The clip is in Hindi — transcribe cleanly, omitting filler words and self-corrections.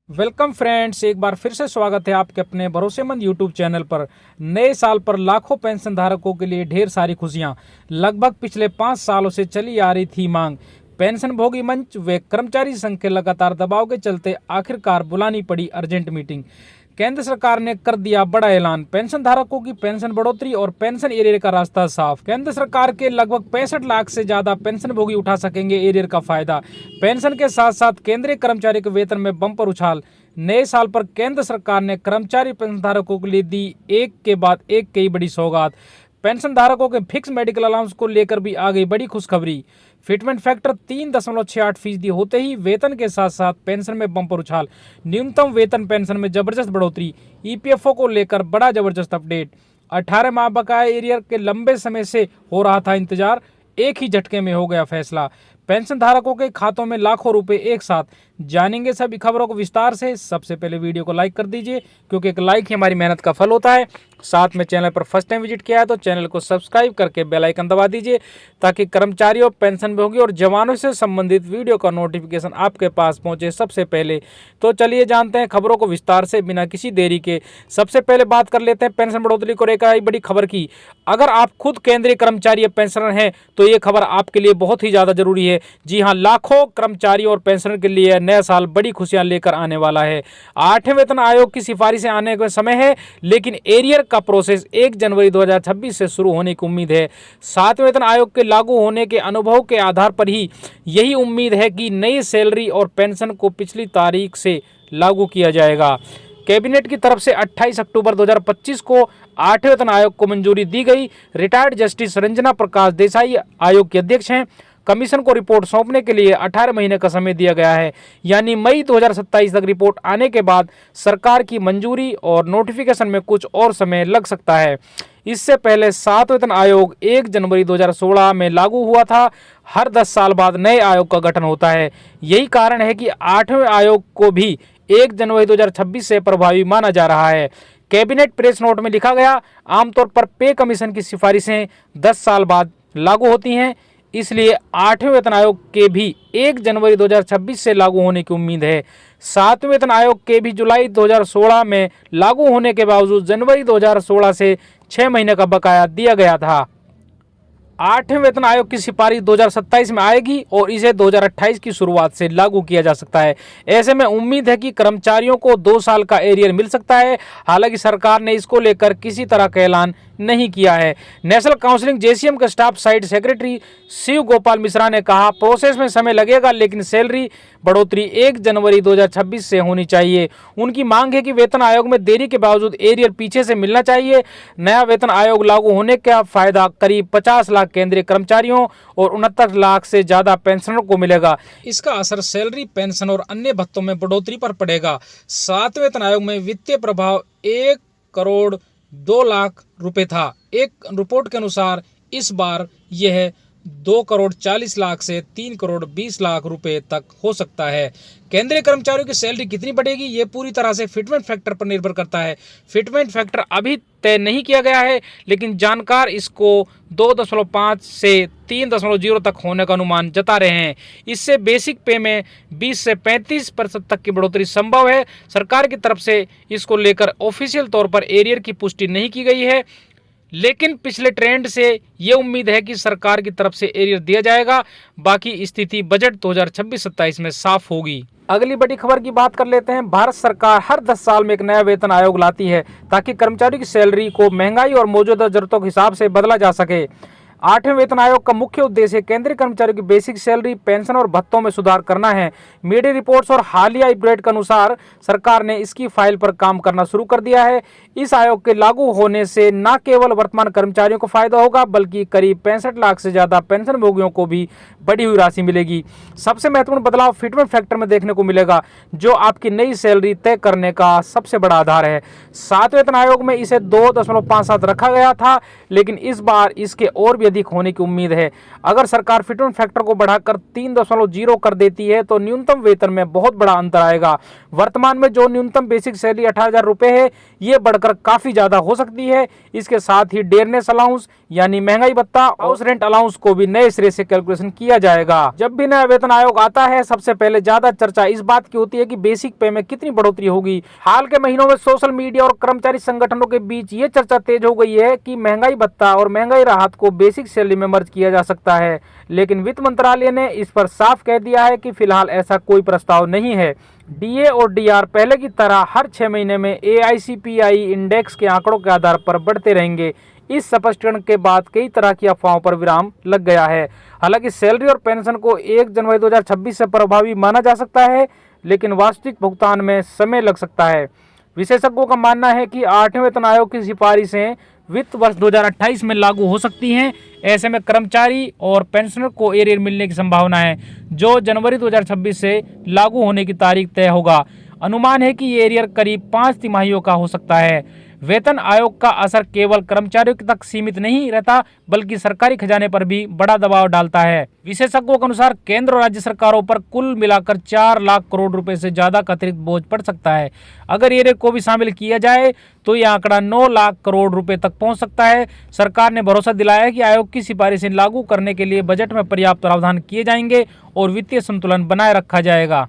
वेलकम फ्रेंड्स, एक बार फिर से स्वागत है आपके अपने भरोसेमंद यूट्यूब चैनल पर। नए साल पर लाखों पेंशन धारकों के लिए ढेर सारी खुशियां। लगभग पिछले 5 सालों से चली आ रही थी मांग। पेंशन भोगी मंच व कर्मचारी संघ के लगातार दबाव के चलते आखिरकार बुलानी पड़ी अर्जेंट मीटिंग। केंद्र सरकार ने कर दिया बड़ा ऐलान, पेंशन धारकों की पेंशन बढ़ोतरी और पेंशन एरियर का रास्ता साफ। केंद्र सरकार के लगभग 65 लाख से ज्यादा पेंशन भोगी उठा सकेंगे एरियर का फायदा। पेंशन के साथ साथ केंद्रीय कर्मचारी के वेतन में बम्पर उछाल। नए साल पर केंद्र सरकार ने कर्मचारी पेंशन धारकों के लिए दी एक के बाद एक कई बड़ी सौगात। पेंशन धारकों के फिक्स मेडिकल अलाउंस को लेकर भी आ गई बड़ी खुशखबरी। फिटमेंट फैक्टर 3.68% होते ही वेतन के साथ साथ पेंशन में बम्पर उछाल। न्यूनतम वेतन पेंशन में जबरदस्त बढ़ोतरी। ईपीएफओ को लेकर बड़ा जबरदस्त अपडेट। 18 माह बकाया एरियर के लंबे समय से हो रहा था इंतजार, एक ही झटके में हो गया फैसला। पेंशन धारकों के खातों में लाखों रुपए एक साथ। जानेंगे सभी खबरों को विस्तार से। सबसे पहले वीडियो को लाइक कर दीजिए, क्योंकि एक लाइक ही हमारी मेहनत का फल होता है। साथ में चैनल पर फर्स्ट टाइम विजिट किया है तो चैनल को सब्सक्राइब करके बेल आइकन दबा दीजिए, ताकि कर्मचारियों, पेंशनभोगी और जवानों से संबंधित वीडियो का नोटिफिकेशन आपके पास पहुंचे सबसे पहले। तो चलिए जानते हैं खबरों को विस्तार से बिना किसी देरी के। सबसे पहले बात कर लेते हैं पेंशन बढ़ोतरी को लेकर आई बड़ी खबर की। अगर आप खुद केंद्रीय कर्मचारी या पेंशनर हैं तो ये खबर आपके लिए बहुत ही ज्यादा जरूरी है। जी हाँ, लाखों कर्मचारी और पेंशनर के लिए नया साल बड़ी खुशियां लेकर आने वाला है। 8वें वेतन आयोग की सिफारिशें आने का समय है, लेकिन एरियर का प्रोसेस 1 जनवरी 2026 से शुरू होने की उम्मीद है। 7वें वेतन आयोग के लागू होने के अनुभव के आधार पर ही यही उम्मीद है कि नई सैलरी और पेंशन को पिछली तारीख से लागू किया जाएगा। कैबिनेट की तरफ से 28 अक्टूबर 2025 को 8वें वेतन आयोग को मंजूरी दी गई। रिटायर्ड जस्टिस रंजना प्रकाश देसाई आयोग के अध्यक्ष हैं। कमीशन को रिपोर्ट सौंपने के लिए 18 महीने का समय दिया गया है, यानी मई 2027 तक रिपोर्ट आने के बाद सरकार की मंजूरी और नोटिफिकेशन में कुछ और समय लग सकता है। इससे पहले 7वें वेतन आयोग 1 जनवरी 2016 में लागू हुआ था। हर 10 साल बाद नए आयोग का गठन होता है। यही कारण है कि 8वें आयोग को भी 1 जनवरी 2026 से प्रभावी माना जा रहा है। कैबिनेट प्रेस नोट में लिखा गया, आमतौर पर पे कमीशन की सिफारिशें 10 साल बाद लागू होती हैं, इसलिए 8वें वेतन आयोग के भी 1 जनवरी 2026 से लागू होने की उम्मीद है। 7वें वेतन आयोग के भी जुलाई 2016 में लागू होने के बावजूद जनवरी 2016 से 6 महीने का बकाया दिया गया था। 8वें वेतन आयोग की सिफारिश 2027 में आएगी और इसे 2028 की शुरुआत से लागू किया जा सकता है। ऐसे में उम्मीद है कि कर्मचारियों को 2 साल का एरियर मिल सकता है। हालांकि सरकार ने इसको लेकर किसी तरह का ऐलान नहीं किया है। नेशनल काउंसिलिंग जेसीएम के staff side secretary Shiv Gopal Mishra ने कहा, प्रोसेस में समय लगेगा, लेकिन सैलरी बढ़ोतरी 1 जनवरी 2026 से होनी चाहिए। उनकी मांग है कि वेतन आयोग में देरी के बावजूद एरियर पीछे से मिलना चाहिए। नया वेतन आयोग लागू होने का फायदा करीब 50 लाख केंद्रीय कर्मचारियों और 69 लाख से ज्यादा पेंशनरों को मिलेगा। इसका असर सैलरी, पेंशन और अन्य भत्तों में बढ़ोतरी पर पड़ेगा। 7वें वेतन आयोग में वित्तीय प्रभाव 1 करोड़ 2 लाख रुपए था। एक रिपोर्ट के अनुसार इस बार यह 2 करोड़ 40 लाख से 3 करोड़ 20 लाख रुपए तक हो सकता है। केंद्रीय कर्मचारियों की सैलरी कितनी बढ़ेगी, ये पूरी तरह से फिटमेंट फैक्टर पर निर्भर करता है। फिटमेंट फैक्टर अभी तय नहीं किया गया है, लेकिन जानकार इसको 2.5 से 3.0 तक होने का अनुमान जता रहे हैं। इससे बेसिक पे में 20 से 35% तक की बढ़ोतरी संभव है। सरकार की तरफ से इसको लेकर ऑफिशियल तौर पर एरियर की पुष्टि नहीं की गई है, लेकिन पिछले ट्रेंड से ये उम्मीद है कि सरकार की तरफ से एरियर दिया जाएगा। बाकी स्थिति बजट 2026-27 में साफ होगी। अगली बड़ी खबर की बात कर लेते हैं। भारत सरकार हर 10 साल में एक नया वेतन आयोग लाती है, ताकि कर्मचारियों की सैलरी को महंगाई और मौजूदा जरूरतों के हिसाब से बदला जा सके। 8वें वेतन आयोग का मुख्य उद्देश्य केंद्रीय कर्मचारियों की बेसिक सैलरी, पेंशन और भत्तों में सुधार करना है। मीडिया रिपोर्ट्स और हालिया अपडेट के अनुसार सरकार ने इसकी फाइल पर काम करना शुरू कर दिया है। इस आयोग के लागू होने से न केवल वर्तमान कर्मचारियों को फायदा होगा, बल्कि करीब 65 लाख से ज्यादा पेंशन भोगियों को भी बढ़ी हुई राशि मिलेगी। सबसे महत्वपूर्ण बदलाव फिटमेंट फैक्टर में देखने को मिलेगा, जो आपकी नई सैलरी तय करने का सबसे बड़ा आधार है। 7वें वेतन आयोग में इसे 2.57 रखा गया था, लेकिन इस बार इसके और भी अधिक होने की उम्मीद है। अगर सरकार फिटमेंट फैक्टर को बढ़ाकर 3.0 कर देती है तो न्यूनतम वेतन में बहुत बड़ा अंतर आएगा। वर्तमान में जो न्यूनतम बेसिक सैलरी 18,000 रुपए है, ये बढ़कर काफी ज्यादा हो सकती है। इसके साथ ही डेयरनेस अलाउंस यानी महंगाई भत्ता, हाउस रेंट अलाउंस को भी नए सिरे से कैलकुलेशन किया जाएगा। जब भी नया वेतन आयोग आता है, सबसे पहले ज्यादा चर्चा इस बात की होती है कि बेसिक पे में कितनी बढ़ोतरी होगी। हाल के महीनों में सोशल मीडिया और कर्मचारी संगठनों के बीच ये चर्चा तेज हो गई है कि महंगाई भत्ता और महंगाई राहत को बेसिक सैलरी में मर्ज किया जा सकता है, लेकिन वित्त मंत्रालय ने इस पर साफ कह दिया है कि फिलहाल ऐसा कोई प्रस्ताव नहीं है। डीए और डीआर पहले की तरह हर 6 महीने में AICPI इंडेक्स के आंकड़ों के आधार पर बढ़ते रहेंगे। इस स्पष्टीकरण के बाद कई तरह की अफवाहों पर विराम लग गया है। हालांकि सैलरी और पेंशन को 1 जनवरी 2026 से प्रभावी माना जा सकता है, लेकिन वास्तविक भुगतान में समय लग सकता है। विशेषज्ञों का मानना है कि 8वें वेतन आयोग की सिफारिशें वित्त वर्ष 2028 में लागू हो सकती हैं। ऐसे में कर्मचारी और पेंशनर को एरियर मिलने की संभावना है, जो जनवरी 2026 से लागू होने की तारीख तय होगा। अनुमान है कि ये एरियर करीब 5 तिमाहियों का हो सकता है। वेतन आयोग का असर केवल कर्मचारियों तक सीमित नहीं रहता, बल्कि सरकारी खजाने पर भी बड़ा दबाव डालता है। विशेषज्ञों के अनुसार केंद्र और राज्य सरकारों पर कुल मिलाकर 4 लाख करोड़ रुपए से ज्यादा का अतिरिक्त बोझ पड़ सकता है। अगर एरियर को भी शामिल किया जाए तो यह आंकड़ा 9 लाख करोड़ रुपए तक पहुंच सकता है। सरकार ने भरोसा दिलाया है कि आयोग की सिफारिशें लागू करने के लिए बजट में पर्याप्त प्रावधान किए जाएंगे और वित्तीय संतुलन बनाए रखा जाएगा।